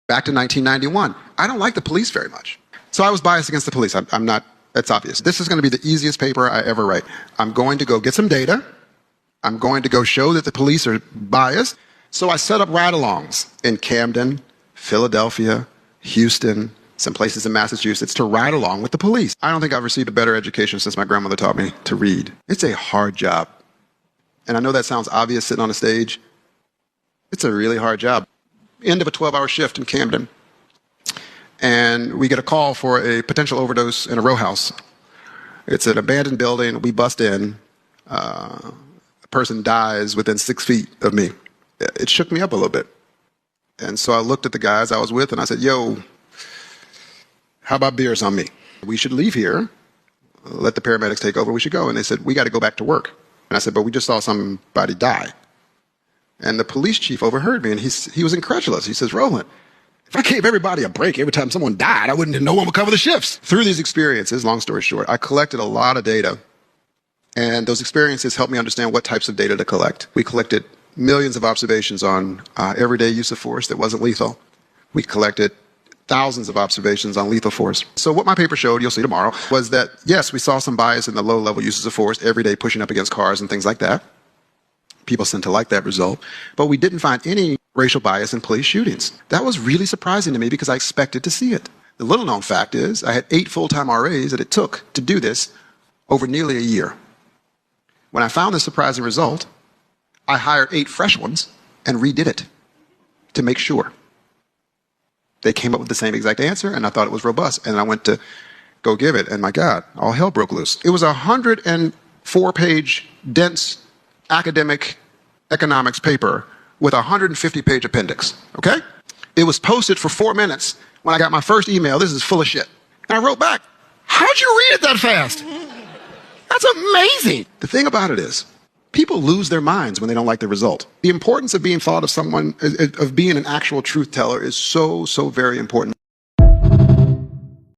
Back to 1991. I don't like the police very much. So I was biased against the police. I'm not, that's obvious. This is going to be the easiest paper I ever write. I'm going to go get some data. I'm going to go show that the police are biased. So I set up ride-alongs in Camden, Philadelphia, Houston, some places in Massachusetts to ride along with the police. I don't think I've received a better education since my grandmother taught me to read. It's a hard job. And I know that sounds obvious sitting on a stage. It's a really hard job. End of a 12-hour shift in Camden. And we get a call for a potential overdose in a row house. It's an abandoned building. We bust in. A person dies within 6 feet of me. It shook me up a little bit. And so I looked at the guys I was with and I said, yo, how about beers on me? We should leave here, let the paramedics take over, we should go. And they said, we got to go back to work. And I said, but we just saw somebody die. And the police chief overheard me and he was incredulous. He says, Roland, if I gave everybody a break every time someone died, no one would cover the shifts. Through these experiences, long story short, I collected a lot of data. And those experiences helped me understand what types of data to collect. We collected millions of observations on everyday use of force that wasn't lethal. We collected thousands of observations on lethal force. So what my paper showed, you'll see tomorrow, was that, yes, we saw some bias in the low-level uses of force, every day pushing up against cars and things like that. People seem to like that result. But we didn't find any racial bias in police shootings. That was really surprising to me because I expected to see it. The little-known fact is I had 8 full-time RAs that it took to do this over nearly a year. When I found this surprising result, I hired 8 fresh ones and redid it to make sure. They came up with the same exact answer, and I thought it was robust. And I went to go give it, and my God, all hell broke loose. It was a 104-page, dense academic economics paper with a 150-page appendix, okay? It was posted for 4 minutes when I got my first email. This is full of shit. And I wrote back, how'd you read it that fast? That's amazing. The thing about it is, people lose their minds when they don't like the result. The importance of being thought of someone, of being an actual truth teller is so, so very important.